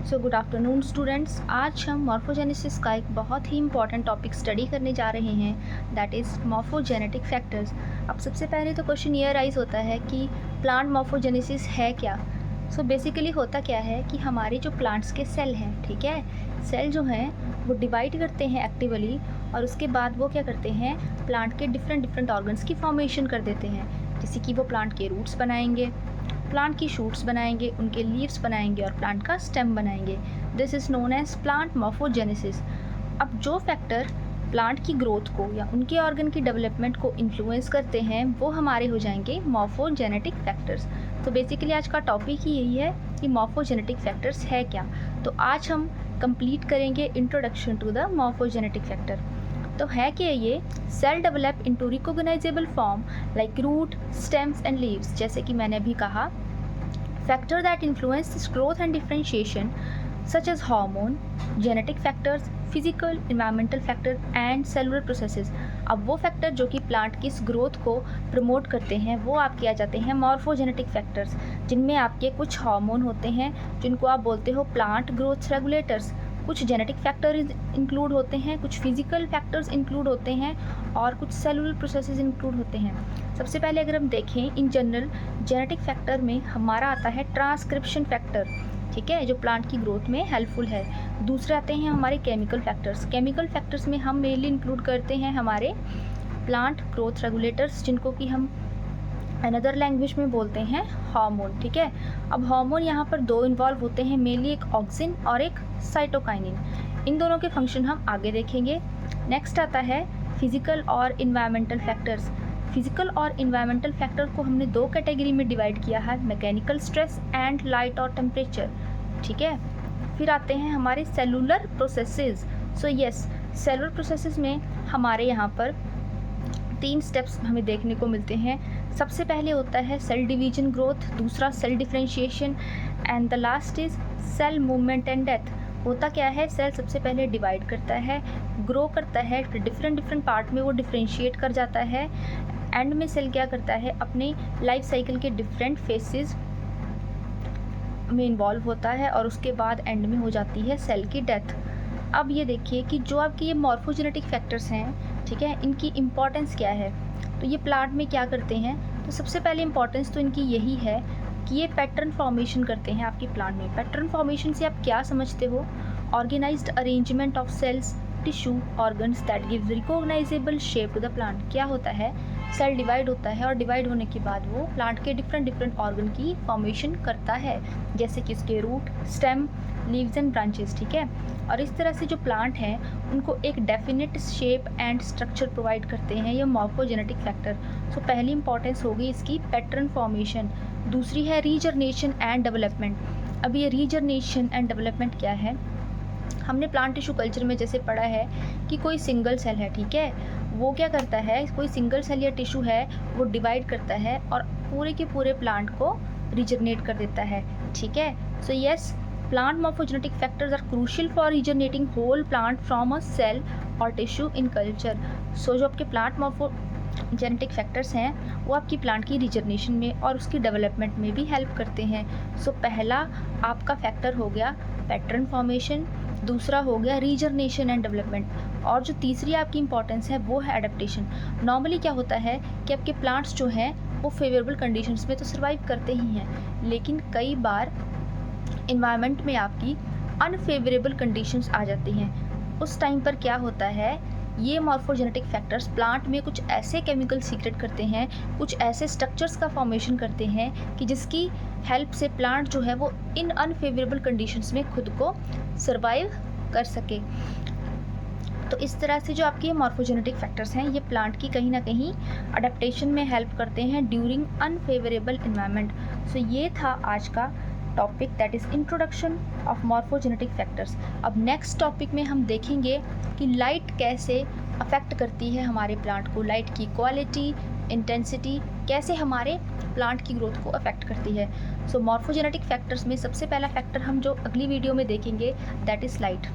So good afternoon students. आज हम morphogenesis का एक बहुत ही इंपॉर्टेंट टॉपिक स्टडी करने जा रहे हैं, दैट इज़ मॉर्फोजेनेटिक फैक्टर्स। अब सबसे पहले तो क्वेश्चन ये राइज होता है कि प्लांट मॉर्फोजेनेसिस है क्या। सो बेसिकली होता क्या है कि हमारे जो प्लांट्स के सेल हैं, ठीक है, सेल जो हैं वो डिवाइड करते हैं एक्टिवली, और उसके बाद वो क्या करते हैं, प्लांट के डिफरेंट ऑर्गन्स की फॉर्मेशन कर देते हैं। जैसे कि वो प्लांट के रूट्स बनाएंगे, प्लांट की शूट्स बनाएंगे, उनके लीव्स बनाएंगे और प्लांट का स्टेम बनाएंगे। This is known as plant morphogenesis. अब जो फैक्टर प्लांट की ग्रोथ को या उनके ऑर्गन की डेवलपमेंट को इन्फ्लुएंस करते हैं वो हमारे हो जाएंगे मॉर्फोजेनेटिक फैक्टर्स। तो बेसिकली आज का टॉपिक ही यही है कि मॉर्फोजेनेटिक फैक्टर्स है क्या। तो आज हम कंप्लीट करेंगे introduction to the morphogenetic factor. तो है क्या ये, cell develop into recognisable form like root, stems and leaves. जैसे कि मैंने अभी कहा, factor that influence growth and differentiation such as hormone, genetic factors, physical environmental factor and cellular processes. अब वो फैक्टर जो कि प्लांट की इस ग्रोथ को प्रमोट करते हैं वो आपके आ जाते हैं मॉर्फोजेनेटिक फैक्टर्स, जिनमें आपके कुछ हार्मोन होते हैं जिनको आप बोलते हो प्लांट ग्रोथ रेगुलेटर्स, कुछ जेनेटिक फैक्टर इंक्लूड होते हैं, कुछ फिजिकल फैक्टर्स इंक्लूड होते हैं और कुछ सेलुलर प्रोसेसेस इंक्लूड होते हैं। सबसे पहले अगर हम देखें इन जनरल, जेनेटिक फैक्टर में हमारा आता है ट्रांसक्रिप्शन फैक्टर, ठीक है, जो प्लांट की ग्रोथ में हेल्पफुल है। दूसरे आते हैं हमारे केमिकल फैक्टर्स। केमिकल फैक्टर्स में हम मेनली इंक्लूड करते हैं हमारे प्लांट ग्रोथ रेगुलेटर्स, जिनको कि हम अनदर लैंग्वेज में बोलते हैं हार्मोन, ठीक है। अब हार्मोन यहाँ पर दो इन्वॉल्व होते हैं मेनली, एक ऑक्सिन और एक साइटोकाइनिन। इन दोनों के फंक्शन हम आगे देखेंगे। नेक्स्ट आता है फिजिकल और इन्वायरमेंटल फैक्टर्स। फिजिकल और इन्वायरमेंटल फैक्टर को हमने दो कैटेगरी में डिवाइड किया है, मैकेनिकल स्ट्रेस एंड लाइट और टेम्परेचर, ठीक है। फिर आते हैं हमारे cellular processes. So yes, cellular processes में हमारे यहाँ पर 3 स्टेप्स हमें देखने को मिलते हैं। सबसे पहले होता है सेल डिवीजन ग्रोथ, दूसरा cell differentiation and the last is cell movement and death. होता क्या है, सेल सबसे पहले डिवाइड करता है, ग्रो करता है, डिफरेंट पार्ट में वो डिफरेंशिएट कर जाता है। एंड में सेल क्या करता है, अपने लाइफ साइकिल के डिफरेंट फेसेस में इन्वॉल्व होता है और उसके बाद एंड में हो जाती है सेल की डेथ। अब ये देखिए कि जो आपके ये मॉर्फोजेनेटिक फैक्टर्स हैं, ठीक है, इनकी इम्पॉर्टेंस क्या है। तो ये प्लांट में क्या करते हैं, तो सबसे पहले इम्पॉर्टेंस तो इनकी यही है कि ये पैटर्न फॉर्मेशन करते हैं आपकी प्लांट में। पैटर्न फॉर्मेशन से आप क्या समझते हो, organised arrangement of cells, tissue, organs that gives recognisable shape to the plant. क्या होता है, सेल डिवाइड होता है और डिवाइड होने के बाद वो प्लांट के डिफरेंट ऑर्गन की फॉर्मेशन करता है, जैसे कि इसके root, stem, leaves and branches, ठीक है। और इस तरह से जो प्लांट हैं उनको एक definite shape and structure provide करते हैं ये मॉर्फोजेनेटिक फैक्टर। सो पहली इंपॉर्टेंस होगी इसकी पैटर्न फॉर्मेशन। दूसरी है रीजनरेशन एंड डेवलपमेंट। अब ये रीजनरेशन एंड डेवलपमेंट क्या है, हमने प्लांट टिश्यू कल्चर में जैसे पढ़ा है कि कोई सिंगल सेल है, ठीक है, वो क्या करता है, कोई सिंगल सेल या टिश्यू है वो डिवाइड करता है और पूरे के पूरे प्लांट को रीजनरेट कर देता है, ठीक है। So yes, plant morphogenetic factors are crucial for regenerating whole plant from a cell or tissue in culture. So जो आपके plant morphogenetic factors हैं वो आपकी plant की regeneration में और उसकी development में भी help करते हैं। So पहला आपका factor हो गया pattern formation, दूसरा हो गया रीजनरेशन एंड डेवलपमेंट, और जो तीसरी आपकी इंपॉर्टेंस है वो है एडेप्टेशन। नॉर्मली क्या होता है कि आपके प्लांट्स जो हैं वो फेवरेबल कंडीशंस में तो सर्वाइव करते ही हैं, लेकिन कई बार इन्वायरमेंट में आपकी अनफेवरेबल कंडीशंस आ जाती हैं। उस टाइम पर क्या होता है, ये मॉर्फोजेनेटिक फैक्टर्स प्लांट में कुछ ऐसे केमिकल सीक्रेट करते हैं, कुछ ऐसे स्ट्रक्चर्स का फॉर्मेशन करते हैं कि जिसकी हेल्प से प्लांट जो है वो इन अनफेवरेबल कंडीशंस में खुद को सर्वाइव कर सके। तो इस तरह से जो आपके मॉर्फोजेनेटिक फैक्टर्स हैं ये प्लांट की कहीं ना कहीं अडेप्टेशन में हेल्प करते हैं ड्यूरिंग अनफेवरेबल इन्वायरमेंट। सो ये था आज का topic, that is introduction of morphogenetic factors. अब नेक्स्ट टॉपिक में हम देखेंगे कि लाइट कैसे अफेक्ट करती है हमारे प्लांट को, लाइट की क्वालिटी, इंटेंसिटी कैसे हमारे प्लांट की ग्रोथ को अफेक्ट करती है। सो मॉर्फोजेनेटिक फैक्टर्स में सबसे पहला फैक्टर हम जो अगली वीडियो में देखेंगे दैट इज़ लाइट।